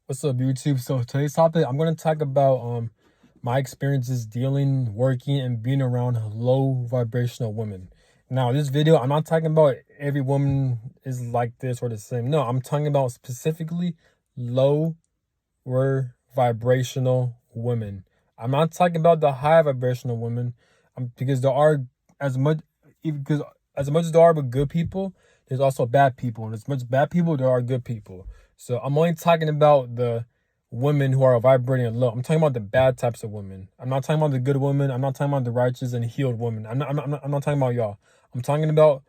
What's up, YouTube? So today's topic, I'm going to talk about my experiences dealing, working, and being around low vibrational women. Now, this video, I'm not talking about every woman is like this or the same. No, I'm talking about specifically low vibrational women. I'm not talking about the high vibrational women, because there are as much because as much as there are but good people, there's also bad people, and as much bad people there are good people. So I'm only talking about the women who are vibrating low. I'm talking about the bad types of women. I'm not talking about the good women. I'm not talking about the righteous and healed women. I'm not talking about y'all. I'm talking about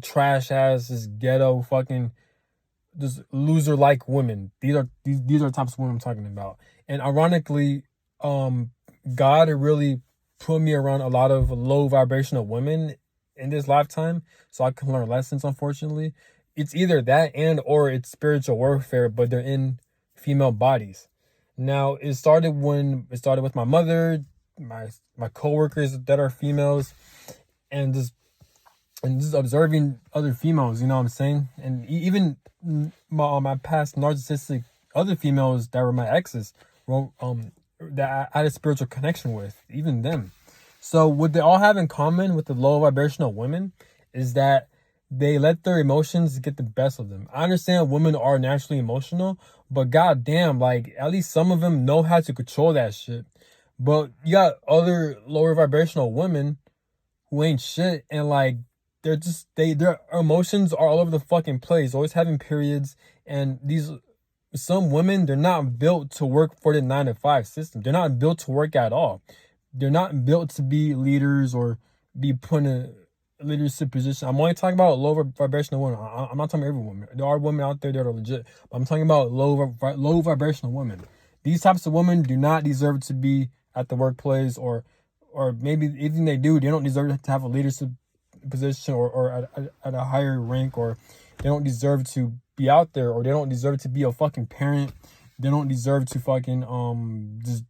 trash ass, this ghetto fucking just loser like women. These are types of women I'm talking about. And ironically, God really put me around a lot of low vibrational women in this lifetime, so I can learn lessons. Unfortunately, it's either that and or it's spiritual warfare, but they're in female bodies. Now it started with my mother, my coworkers that are females, and just observing other females, you know what I'm saying? And even my past narcissistic other females that were my exes, well, that I had a spiritual connection with, even them. So what they all have in common with the low vibrational women is that they let their emotions get the best of them. I understand women are naturally emotional, but goddamn, like at least some of them know how to control that shit. But you got other lower vibrational women who ain't shit, and like their emotions are all over the fucking place, always having periods. And these some women, they're not built to work for the 9 to 5 system. They're not built to work at all. They're not built to be leaders or be put in a leadership position. I'm only talking about low vibrational women. I'm not talking about every woman. There are women out there that are legit, but I'm talking about low vibrational women. These types of women do not deserve to be at the workplace, or maybe even they do, they don't deserve to have a leadership position, or at a higher rank, or they don't deserve to be out there, or they don't deserve to be a fucking parent. They don't deserve to fucking just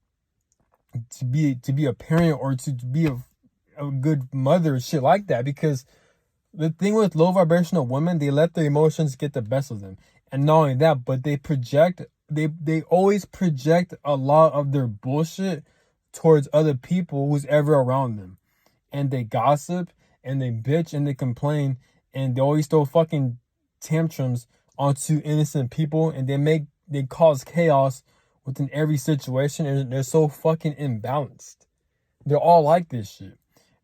to be a parent, or to be a good mother, shit like that. Because the thing with low vibrational women, they let their emotions get the best of them. And not only that, but they always project a lot of their bullshit towards other people who's ever around them. And they gossip and they bitch and they complain, and they always throw fucking tantrums onto innocent people, and they cause chaos within every situation, and they're so fucking imbalanced. They're all like this shit.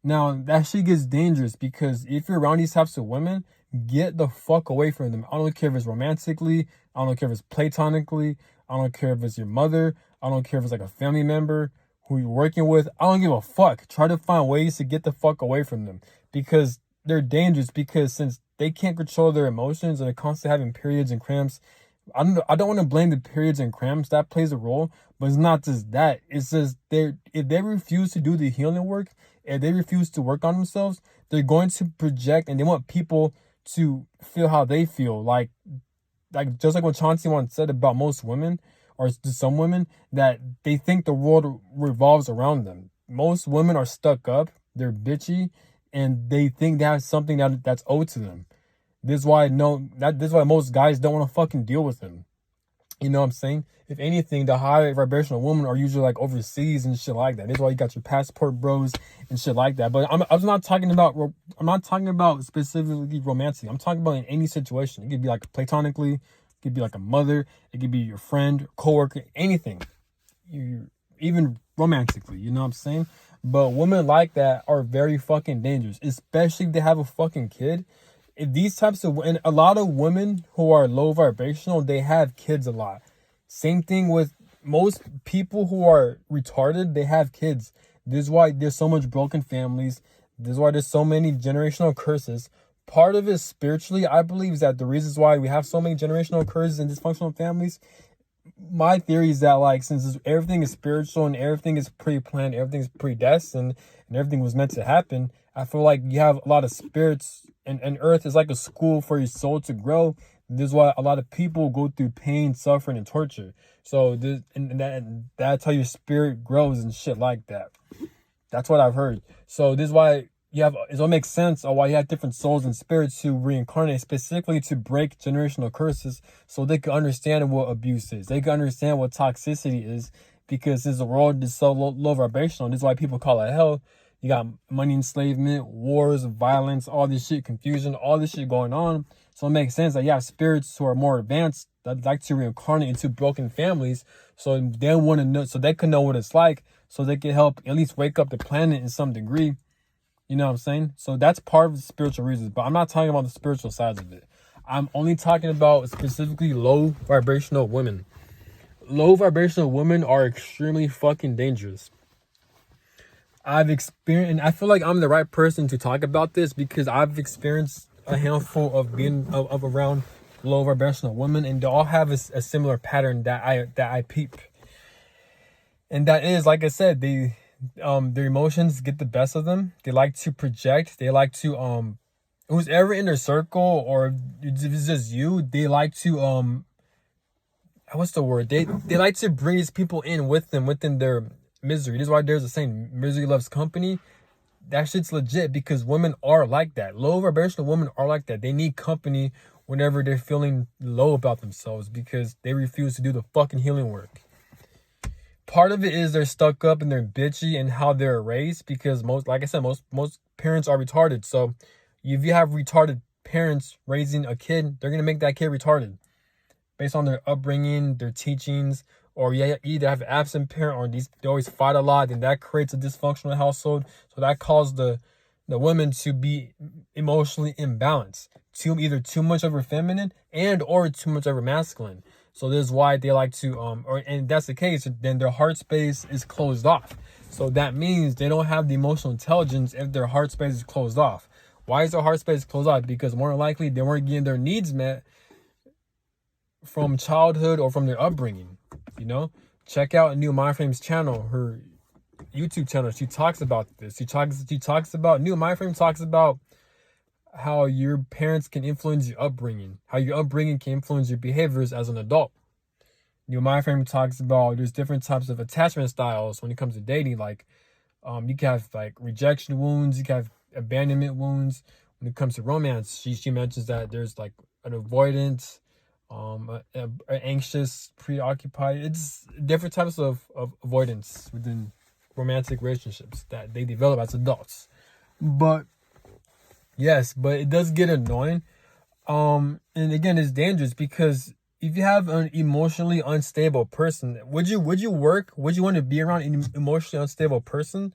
Now that shit gets dangerous, because if you're around these types of women, get the fuck away from them. I don't care if it's romantically, I don't care if it's platonically, I don't care if it's your mother, I don't care if it's like a family member who you're working with. I don't give a fuck. Try to find ways to get the fuck away from them, because they're dangerous. Because since they can't control their emotions and they're constantly having periods and cramps, I don't want to blame the periods and cramps. That plays a role, but it's not just that. It's just if they refuse to do the healing work, if they refuse to work on themselves, they're going to project, and they want people to feel how they feel. Like just like what Chauncey once said about most women, or just some women, that they think the world revolves around them. Most women are stuck up, they're bitchy, and they think they have something that's owed to them. This is why this is why most guys don't want to fucking deal with them. You know what I'm saying? If anything, the high vibrational women are usually like overseas and shit like that. That's why you got your passport bros and shit like that. But I'm not talking about specifically romantic. I'm talking about in any situation. It could be like platonically, it could be like a mother, it could be your friend, coworker, anything. Even romantically, you know what I'm saying? But women like that are very fucking dangerous, especially if they have a fucking kid. If these types of, and a lot of women who are low vibrational, they have kids a lot. Same thing with most people who are retarded, they have kids. This is why there's so much broken families. This is why there's so many generational curses. Part of it spiritually, I believe, is that the reasons why we have so many generational curses and dysfunctional families. My theory is that, like, since everything is spiritual and everything is pre-planned, everything is predestined, and everything was meant to happen, I feel like you have a lot of spirits, and earth is like a school for your soul to grow. This is why a lot of people go through pain, suffering, and torture. So that's how your spirit grows and shit like that. That's what I've heard. So this is why it all makes sense of why you have different souls and spirits who reincarnate specifically to break generational curses, so they can understand what abuse is. They can understand what toxicity is, because this world is so low vibrational. This is why people call it hell. You got money enslavement, wars, violence, all this shit, confusion, all this shit going on. So it makes sense that you have spirits who are more advanced that like to reincarnate into broken families, so they want to know, so they can know what it's like, so they can help at least wake up the planet in some degree. You know what I'm saying? So that's part of the spiritual reasons, but I'm not talking about the spiritual sides of it. I'm only talking about specifically low vibrational women. Low vibrational women are extremely fucking dangerous. I've experienced, and I feel like I'm the right person to talk about this because I've experienced a handful of being of around low vibrational women, and they all have a similar pattern that I peep. And that is, like I said, their emotions get the best of them. They like to project. They like to who's ever in their circle, or if it's just you, they like to what's the word? They like to bring these people in with them within their misery. This is why there's a saying, misery loves company. That shit's legit, because women are like that. Low vibrational women are like that. They need company whenever they're feeling low about themselves, because they refuse to do the fucking healing work. Part of it is they're stuck up and they're bitchy in how they're raised, because most parents are retarded. So if you have retarded parents raising a kid, they're gonna make that kid retarded based on their upbringing, their teachings, or you either have an absent parent, or they always fight a lot, and that creates a dysfunctional household. So that causes the women to be emotionally imbalanced, either too much of her feminine or too much of her masculine. So this is why they like to and if that's the case, then their heart space is closed off. So that means they don't have the emotional intelligence if their heart space is closed off. Why is their heart space closed off? Because more than likely they weren't getting their needs met from childhood or from their upbringing. You know, check out New Mindframe's channel, her YouTube channel. She talks about this. New Mindframe talks about how your parents can influence your upbringing, how your upbringing can influence your behaviors as an adult. New Mindframe talks about there's different types of attachment styles when it comes to dating. Like, you can have like rejection wounds, you can have abandonment wounds. When it comes to romance, she mentions that there's like an avoidance, anxious, preoccupied. It's different types of avoidance within romantic relationships that they develop as adults. But it does get annoying. And again, it's dangerous, because if you have an emotionally unstable person, would you want to be around an emotionally unstable person?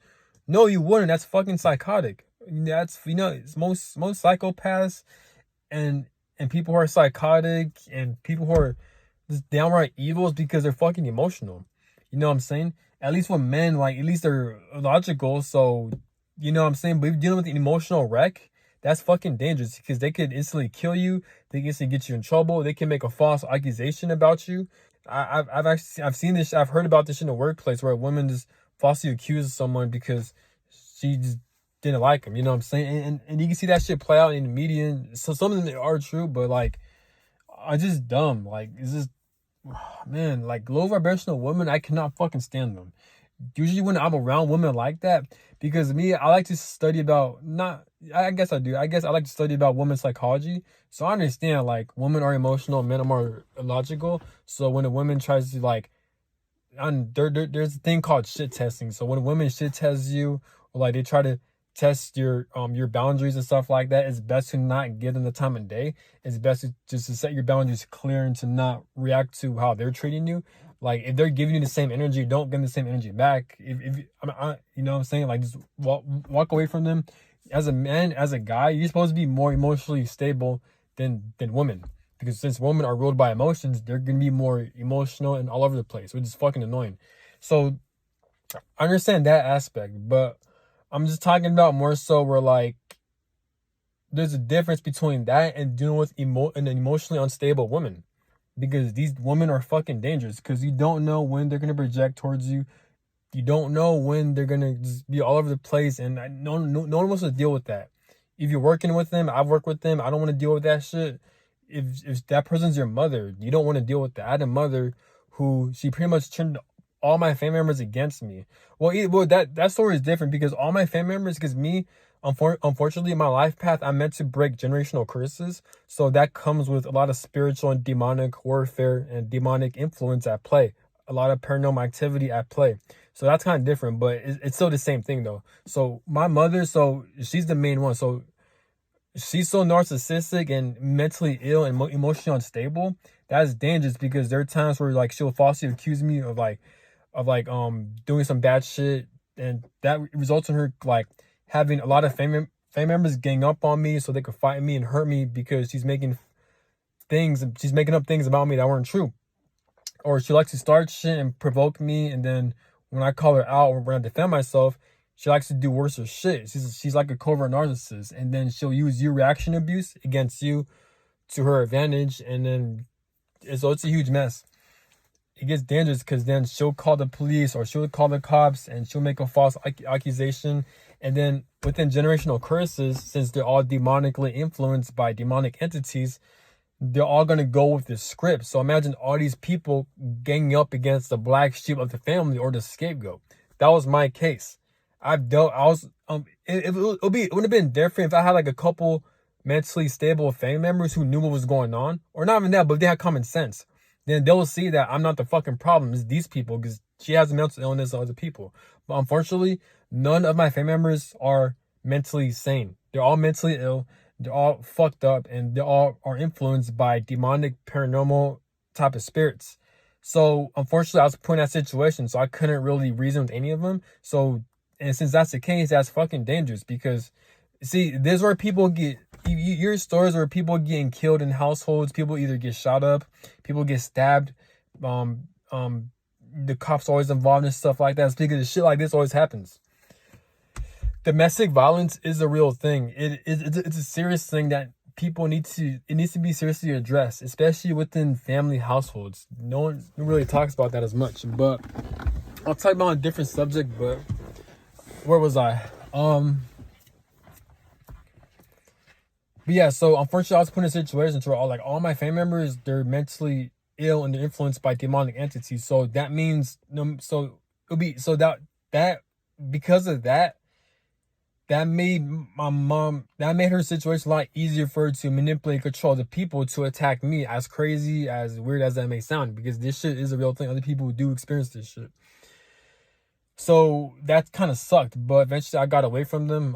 No, you wouldn't. That's fucking psychotic. That's, it's most psychopaths and people who are psychotic and people who are just downright evils because they're fucking emotional. You know what I'm saying? At least with men, like, at least they're logical. So, you know what I'm saying? But if you're dealing with an emotional wreck, that's fucking dangerous, because they could instantly kill you. They can instantly get you in trouble. They can make a false accusation about you. I've seen this. I've heard about this in the workplace, where a woman just falsely accuses someone because she just didn't like him. You know what I'm saying? And you can see that shit play out in the media. So some of them are true, but like, are just dumb. Like, it's just, man, like, low vibrational women, I cannot fucking stand them. Usually when I'm around women like that, because me, I like to study about, I guess I do. I guess I like to study about women's psychology. So I understand, like, women are emotional, men are more logical. So when a woman tries to, like, there's a thing called shit testing. So when a woman shit tests you, or like they try to test your boundaries and stuff like that, it's best to not give them the time of day. It's best to just to set your boundaries clear and to not react to how they're treating you. Like, if they're giving you the same energy, don't give them the same energy back. If you know what I'm saying? Like, just walk away from them. As a man, as a guy, you're supposed to be more emotionally stable than women. Because since women are ruled by emotions, they're going to be more emotional and all over the place, which is fucking annoying. So I understand that aspect, but I'm just talking about more so where, like, there's a difference between that and dealing with an emotionally unstable woman. Because these women are fucking dangerous, because you don't know when they're going to project towards you. You don't know when they're going to just be all over the place, and no one wants to deal with that. If you're working with them, I've worked with them, I don't want to deal with that shit. If that person's your mother, you don't want to deal with that. I had a mother who, she pretty much turned all my family members against me. Well, that story is different, because all my family members, because me, Unfortunately, in my life path, I'm meant to break generational curses. So that comes with a lot of spiritual and demonic warfare and demonic influence at play. A lot of paranormal activity at play. So that's kind of different, but it's still the same thing though. So my mother, so she's the main one. So she's so narcissistic and mentally ill and emotionally unstable. That's dangerous because there are times where like she'll falsely accuse me of doing some bad shit, and that results in her like having a lot of family members gang up on me so they could fight me and hurt me because she's making up things about me that weren't true. Or she likes to start shit and provoke me, and then when I call her out or when I defend myself, she likes to do worse shit. She's like a covert narcissist, and then she'll use your reaction abuse against you to her advantage, and then it's a huge mess. It gets dangerous because then she'll call the police or she'll call the cops and she'll make a false accusation. And then within generational curses, since they're all demonically influenced by demonic entities, they're all going to go with this script. So imagine all these people ganging up against the black sheep of the family or the scapegoat. That was my case. It would have been different if I had like a couple mentally stable family members who knew what was going on, or not even that, but they had common sense. Then they'll see that I'm not the fucking problem. It's these people because she has a mental illness of other people. But unfortunately, none of my family members are mentally sane. They're all mentally ill. They're all fucked up, and they all are influenced by demonic, paranormal type of spirits. So unfortunately, I was put in that situation, so I couldn't really reason with any of them. So, and since that's the case, that's fucking dangerous because, see, this is where people get. You hear stories where people getting killed in households. People either get shot up, people get stabbed. The cops always involved in stuff like that. It's because shit like this always happens. Domestic violence is a real thing. It's a serious thing that it needs to be seriously addressed, especially within family households. No one really talks about that as much. But I'll talk about a different subject. But where was I? But yeah, so unfortunately, I was put in situations where all my family members, they're mentally ill and they're influenced by demonic entities. So that means that because of that, that made her situation a lot easier for her to manipulate and control the people to attack me. As crazy, as weird as that may sound, because this shit is a real thing. Other people do experience this shit. So that kind of sucked, but eventually I got away from them.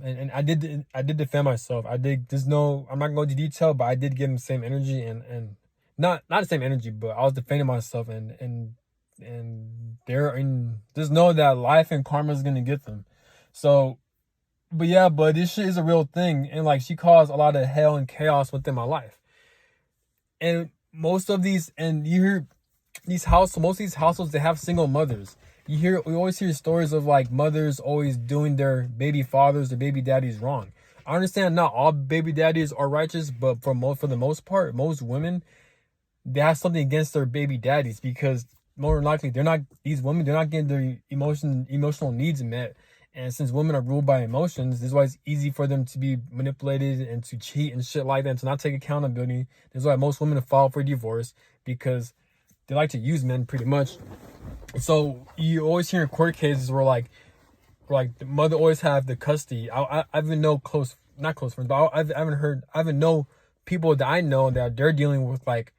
And I did defend myself. I'm not going to go into detail, but I did give them the same energy and not the same energy, but I was defending myself and just know that life and karma is going to get them. So, but this shit is a real thing. And like, she caused a lot of hell and chaos within my life. And most of these households, they have single mothers. We always hear stories of like mothers always doing their baby fathers or baby daddies wrong. I understand not all baby daddies are righteous, but for the most part, most women, they have something against their baby daddies because more than likely they're not getting their emotional needs met. And since women are ruled by emotions, this is why it's easy for them to be manipulated and to cheat and shit like that, and to not take accountability. This is why most women file for divorce, because they like to use men pretty much. So you always hear in court cases where like the mother always have the custody. I even know not close friends, but I haven't know people that I know that they're dealing with like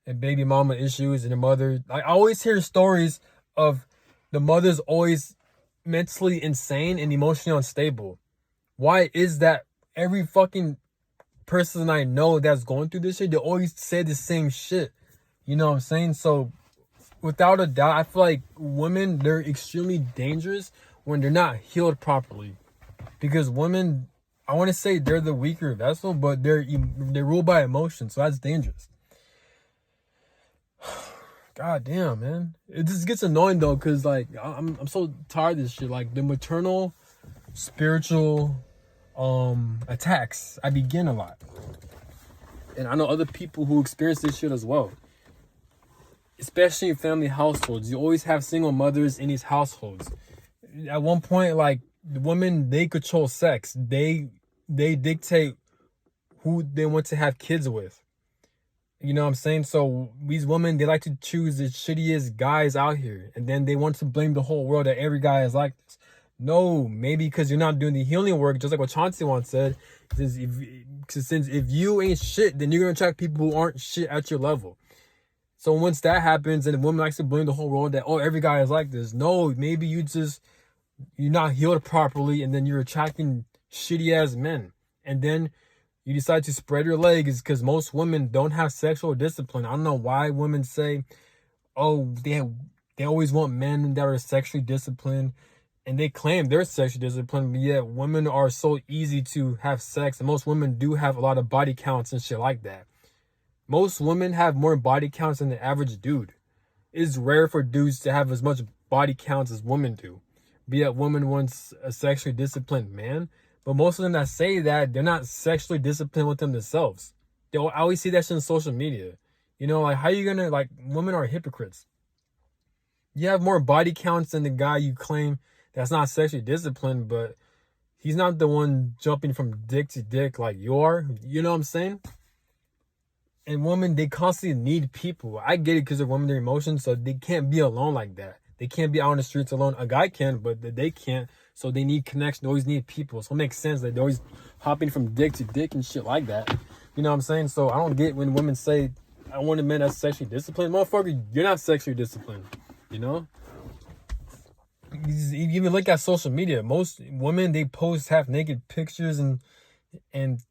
a baby mama issues and the mother. Like, I always hear stories of the mother's always mentally insane and emotionally unstable. Why is that? Every fucking person I know that's going through this shit, they always say the same shit. You know what I'm saying? So without a doubt, I feel like women, they're extremely dangerous when they're not healed properly. Because women, I want to say they're the weaker vessel, but they're ruled by emotion, so that's dangerous. God damn, man. It just gets annoying though, because like I'm so tired of this shit. Like the maternal spiritual attacks, I begin a lot. And I know other people who experience this shit as well. Especially in family households. You always have single mothers in these households. At one point, like, the women, they control sex. They dictate who they want to have kids with. You know what I'm saying? So these women, they like to choose the shittiest guys out here. And then they want to blame the whole world that every guy is like this. No, maybe because you're not doing the healing work, just like what Chauncey once said. Since if you ain't shit, then you're gonna attract people who aren't shit at your level. So once that happens, and the woman likes to blame the whole world that, oh, every guy is like this. No, maybe you're not healed properly, and then you're attracting shitty ass men, and then you decide to spread your legs because most women don't have sexual discipline. I don't know why women say, oh, they always want men that are sexually disciplined, and they claim they're sexually disciplined, but yet women are so easy to have sex, and most women do have a lot of body counts and shit like that. Most women have more body counts than the average dude. It's rare for dudes to have as much body counts as women do. Be that woman wants a sexually disciplined man, but most of them that say that, they're not sexually disciplined with them themselves. I always see that shit on social media. You know, like, how you gonna, like, women are hypocrites. You have more body counts than the guy you claim that's not sexually disciplined, but he's not the one jumping from dick to dick like you are. You know what I'm saying? And women, they constantly need people. I get it because they're women, their emotions, so they can't be alone like that. They can't be out on the streets alone. A guy can, but they can't. So they need connection. They always need people. So it makes sense that they're always hopping from dick to dick and shit like that. You know what I'm saying? So I don't get when women say, I want a man that's sexually disciplined. Motherfucker, you're not sexually disciplined. You know? You even look at social media. Most women, they post half naked pictures and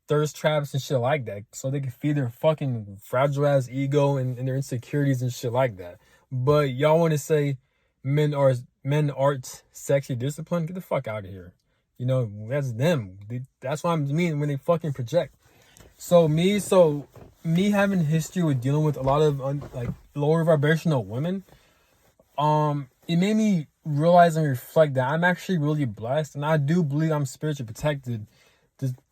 thirst traps and shit like that, so they can feed their fucking fragile ass ego and their insecurities and shit like that. But y'all want to say men aren't sexually disciplined? Get the fuck out of here. You know, that's them. That's what I mean when they fucking project. So me having history with dealing with a lot of like lower vibrational women, it made me realize and reflect that I'm actually really blessed, and I do believe I'm spiritually protected.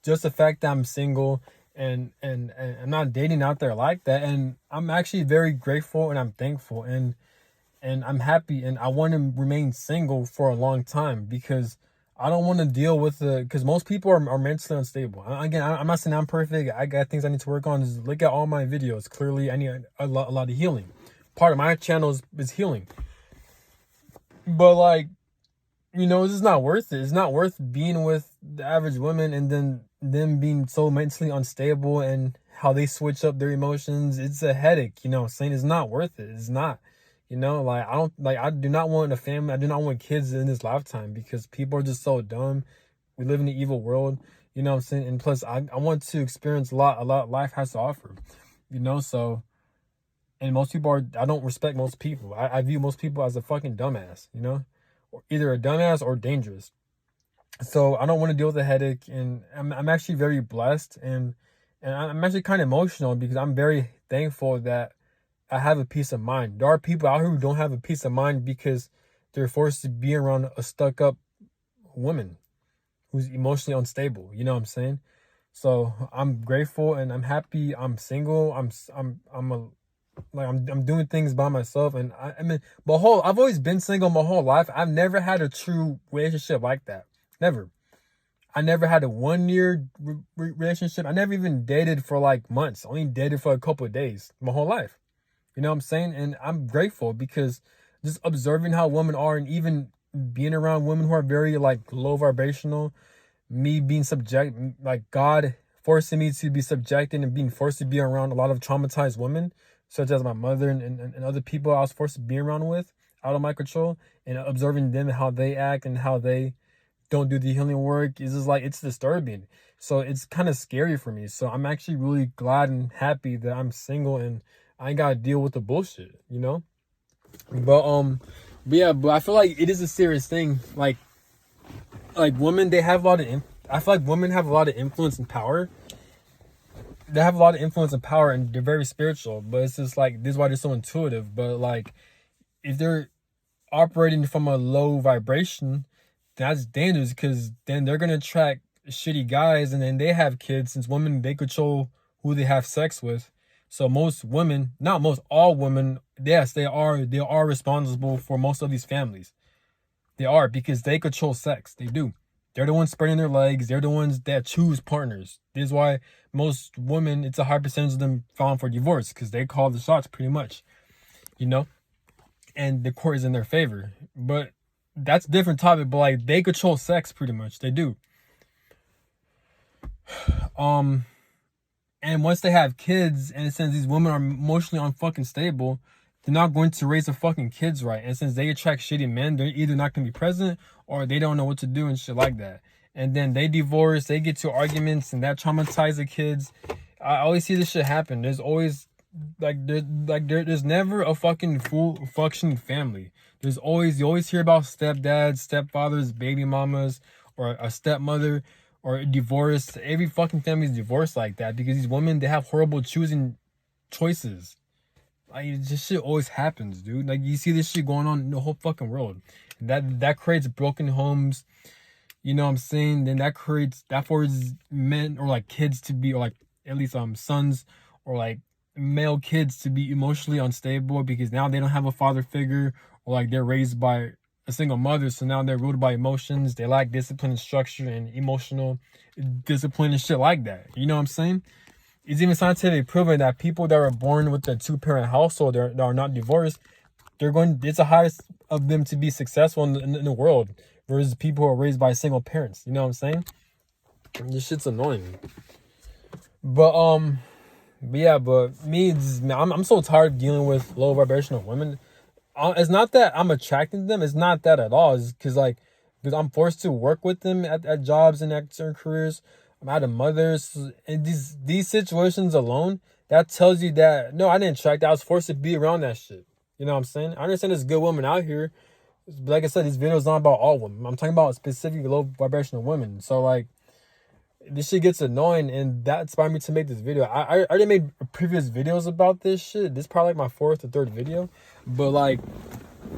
Just the fact that I'm single and I'm not dating out there like that, and I'm actually very grateful and I'm thankful and I'm happy, and I want to remain single for a long time because I don't want to deal with because most people are mentally unstable. Again, I'm not saying I'm perfect. I got things I need to work on. Just look at all my videos. Clearly, I need a lot of healing. Part of my channel is healing. But like, you know, it's just not worth it. It's not worth being with the average women and then them being so mentally unstable and how they switch up their emotions. It's a headache, you know, saying it's not worth it. It's not, you know, like I do not want a family. I do not want kids in this lifetime because people are just so dumb. We live in an evil world, you know what I'm saying? And plus I want to experience a lot life has to offer, you know, so. And most people I don't respect most people. I view most people as a fucking dumbass, you know? Or either a dumbass or dangerous. So I don't want to deal with the headache, and I'm actually very blessed, and I'm actually kind of emotional because I'm very thankful that I have a peace of mind. There are people out here who don't have a peace of mind because they're forced to be around a stuck-up woman who's emotionally unstable. You know what I'm saying? So I'm grateful and I'm happy. I'm single. I'm doing things by myself, and I mean, I've always been single my whole life. I've never had a true relationship like that. Never. I never had a 1 year relationship. I never even dated for like months. I only dated for a couple of days my whole life. You know what I'm saying? And I'm grateful because just observing how women are, and even being around women who are very like low vibrational, me being like God forcing me to be subjected and being forced to be around a lot of traumatized women, such as my mother and other people I was forced to be around with out of my control, and observing them and how they act and how they don't do the healing work is just like, it's disturbing. So it's kind of scary for me. So I'm actually really glad and happy that I'm single and I ain't gotta deal with the bullshit, you know? But yeah, but I feel like it is a serious thing. Like women, they have a lot of I feel like women have a lot of influence and power. They have a lot of influence and power, and they're very spiritual, but it's just like, this is why they're so intuitive. But like, if they're operating from a low vibration, that's dangerous because then they're gonna attract shitty guys, and then they have kids, since women, they control who they have sex with. So most women, not most, all women, yes, they are responsible for most of these families. They are, because they control sex. They do. They're the ones spreading their legs. They're the ones that choose partners. This is why most women, it's a high percentage of them filing for divorce, because they call the shots pretty much, you know? And the court is in their favor. But that's a different topic, but like they control sex pretty much. They do. Um, and once they have kids, and since these women are emotionally unfucking stable, they're not going to raise the fucking kids right. And since they attract shitty men, they're either not gonna be present or they don't know what to do and shit like that. And then they divorce, they get to arguments, and that traumatizes the kids. I always see this shit happen. There's always there's never a fucking full functioning family. There's always you always hear about stepdads, stepfathers, baby mamas, or a stepmother, or a divorce. Every fucking family is divorced like that because these women, they have horrible choosing choices. Like this shit always happens, dude. Like you see this shit going on in the whole fucking world. That creates broken homes. You know what I'm saying? Then that forces men or like kids to be, or like at least sons or like male kids to be emotionally unstable because now they don't have a father figure, or like they're raised by a single mother, so now they're ruled by emotions. They lack discipline and structure and emotional discipline and shit like that. You know what I'm saying? It's even scientifically proven that people that are born with a two-parent household that are not divorced, it's the highest of them to be successful in the world versus people who are raised by single parents. You know what I'm saying? This shit's annoying. But yeah, but I'm so tired of dealing with low vibrational women. It's not that I'm attracting them. It's not that at all. It's because I'm forced to work with them at jobs and at certain careers. I'm out of mothers, and these situations alone, that tells you that no, I didn't attract. I was forced to be around that shit. You know what I'm saying? I understand there's good women out here. But like I said, these videos not about all women. I'm talking about specifically low vibrational women. So like, this shit gets annoying, and that inspired me to make this video. I already made previous videos about this shit. This is probably like my fourth or third video, but like,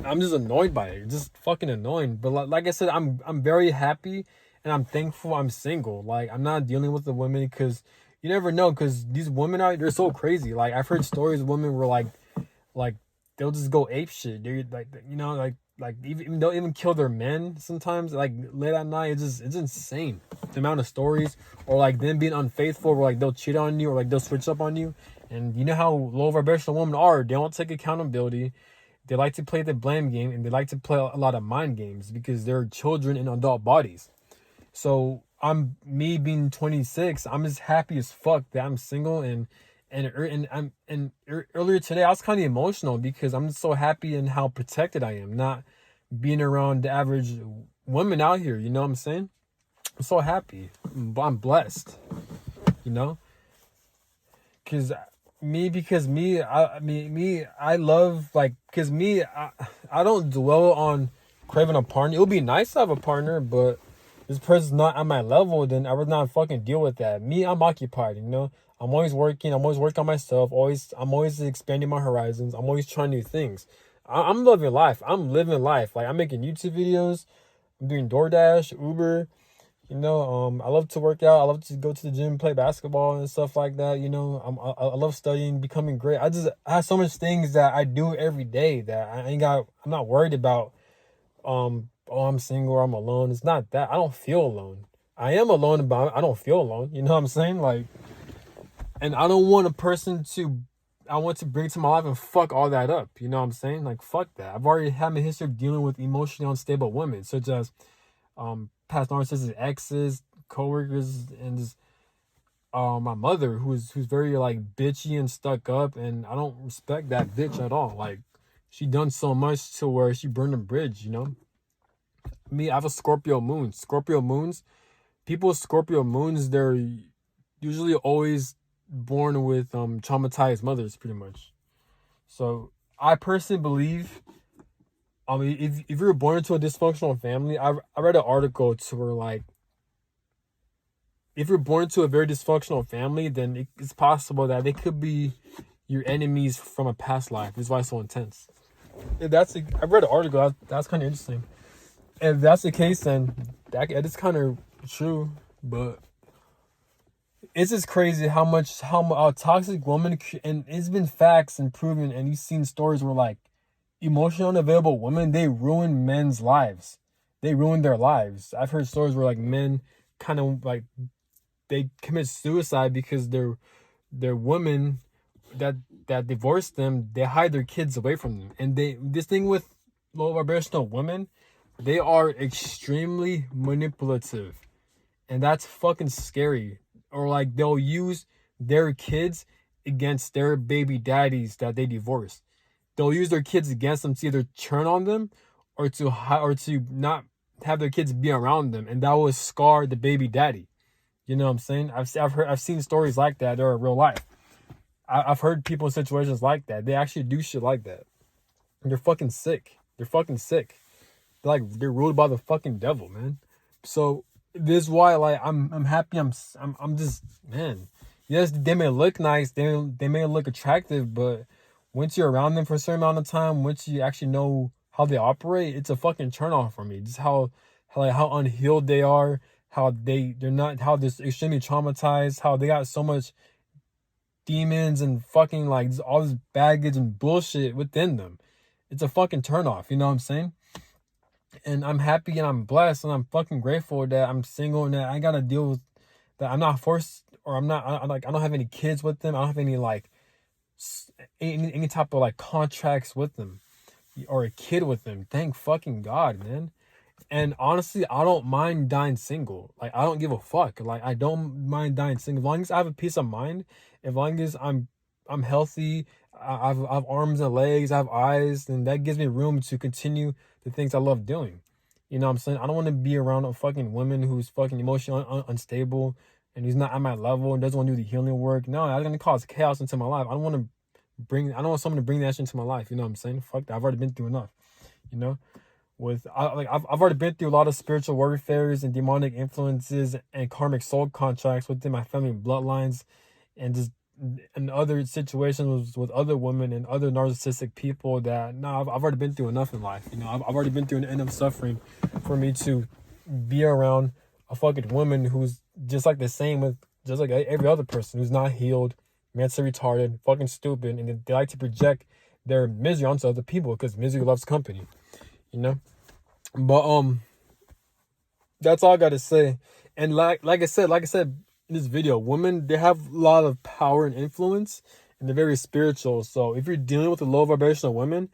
I'm just annoyed by it. It's just fucking annoying. But like I said, I'm very happy and I'm thankful I'm single. Like I'm not dealing with the women because you never know. Because these women out, they're so crazy. Like I've heard stories of women were like they'll just go ape shit. They're like, you know, like even they'll even kill their men sometimes. Like late at night, it's insane the amount of stories, or like them being unfaithful, or like they'll cheat on you, or like they'll switch up on you. And you know how low vibrational women are. They don't take accountability. They like to play the blame game, and they like to play a lot of mind games because they're children in adult bodies. So me being 26, I'm just happy as fuck that I'm single, and earlier today I was kind of emotional because I'm just so happy in how protected I am, not being around the average women out here. You know what I'm saying? I'm so happy. I'm blessed. You know, I love, like, because I don't dwell on craving a partner. It would be nice to have a partner, but this person's not at my level, then I would not fucking deal with that. I'm occupied, you know. I'm always working. I'm always working on myself. I'm always expanding my horizons. I'm always trying new things. I'm living life. I'm living life. Like I'm making YouTube videos. I'm doing DoorDash, Uber. You know, I love to work out. I love to go to the gym, play basketball and stuff like that. You know, I love studying, becoming great. I have so much things that I do every day that I'm not worried about. Oh, I'm single, or I'm alone. It's not that. I don't feel alone. I am alone, but I don't feel alone. You know what I'm saying? Like, and I don't want a person I want to bring to my life and fuck all that up. You know what I'm saying? Like, fuck that. I've already had a history of dealing with emotionally unstable women, such as past narcissistic exes, coworkers, and just my mother, who's very like bitchy and stuck up, and I don't respect that bitch at all. Like, she done so much to where she burned a bridge. You know, I have a Scorpio moon. Scorpio moons, people with Scorpio moons, they're usually always born with traumatized mothers, pretty much. So I personally believe, if you were born into a dysfunctional family, I read an article to where, like, if you're born into a very dysfunctional family, then it's possible that they could be your enemies from a past life. This is why it's so intense. I read an article. That's kind of interesting. If that's the case, then that is kind of true. But it's just crazy how a toxic woman, and it's been facts and proven, and you've seen stories where, like, emotionally unavailable women, they ruin men's lives. They ruin their lives. I've heard stories where, like, men kind of like they commit suicide because their women that divorced them, they hide their kids away from them. And this thing with low vibrational women, They are extremely manipulative, and that's fucking scary. Or like they'll use their kids against their baby daddies that they divorced. They'll use their kids against them to either turn on them or to not have their kids be around them, and that will scar the baby daddy. You know what I'm saying? I've seen stories like that. They're in real life. I've heard people in situations like that. They actually do shit like that. They're fucking sick. They're fucking sick. They're ruled by the fucking devil, man. So this is why like I'm happy. I'm just, man. Yes, they may look nice. They may look attractive, but once you're around them for a certain amount of time, once you actually know how they operate, it's a fucking turn off for me. Just how unhealed they are, how they're extremely traumatized, how they got so much demons and fucking like all this baggage and bullshit within them. It's a fucking turn off. You know what I'm saying? And I'm happy and I'm blessed and I'm fucking grateful that I'm single and that I gotta deal with that. I'm not forced, or I don't have any kids with them. I don't have any like any type of like contracts with them or a kid with them. Thank fucking God, man. And honestly, I don't mind dying single. Like, I don't give a fuck. Like, I don't mind dying single. As long as I have a peace of mind, as long as I'm healthy, I have arms and legs, I have eyes, and that gives me room to continue the things I love doing. You know what I'm saying? I don't want to be around a fucking woman who's fucking emotionally unstable and who's not at my level and doesn't want to do the healing work. No, that's gonna cause chaos into my life. I don't want someone to bring that shit into my life. You know what I'm saying? Fuck that. I've already been through enough. You know? I've already been through a lot of spiritual warfares and demonic influences and karmic soul contracts within my family bloodlines, and just in other situations with other women and other narcissistic people that I've already been through enough in life. You know, I've already been through enough suffering for me to be around a fucking woman who's just like just like every other person who's not healed, mentally retarded, fucking stupid, and they like to project their misery onto other people because misery loves company. You know, but that's all I gotta say. And like I said in this video, women, they have a lot of power and influence, and they're very spiritual. So if you're dealing with a low vibrational women,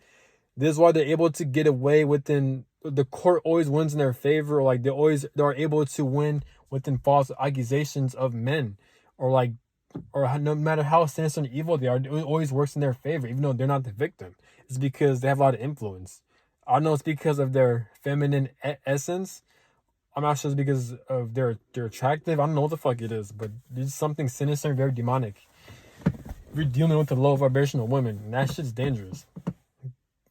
this is why they're able to get away within the court always wins in their favor. Or like they are able to win within false accusations of men, or like, or no matter how sinister and evil they are, it always works in their favor, even though they're not the victim. It's because they have a lot of influence. I don't know it's because of their feminine essence. I'm not sure it's because of they're attractive. I don't know what the fuck it is, but there's something sinister and very demonic. We're dealing with the low vibrational women, and that shit's dangerous.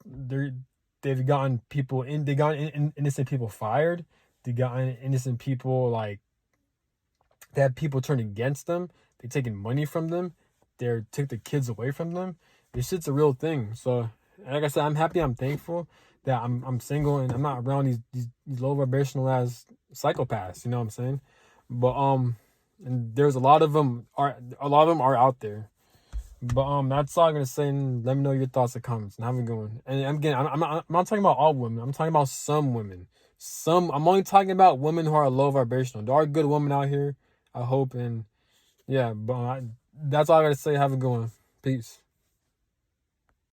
They've gotten people innocent people fired. They gotten innocent people like they had people turned against them. They taken money from them. They took the kids away from them. This shit's a real thing. So like I said, I'm happy. I'm thankful that I'm single and I'm not around these low vibrational ass psychopaths. You know what I'm saying? But and there's a lot of them are out there. But that's all I'm gonna say. And let me know your thoughts and comments. And have a good one. And again, I'm not talking about all women. I'm talking about some women. I'm only talking about women who are low vibrational. There are good women out here, I hope. And yeah, but that's all I gotta say. Have a good one. Peace.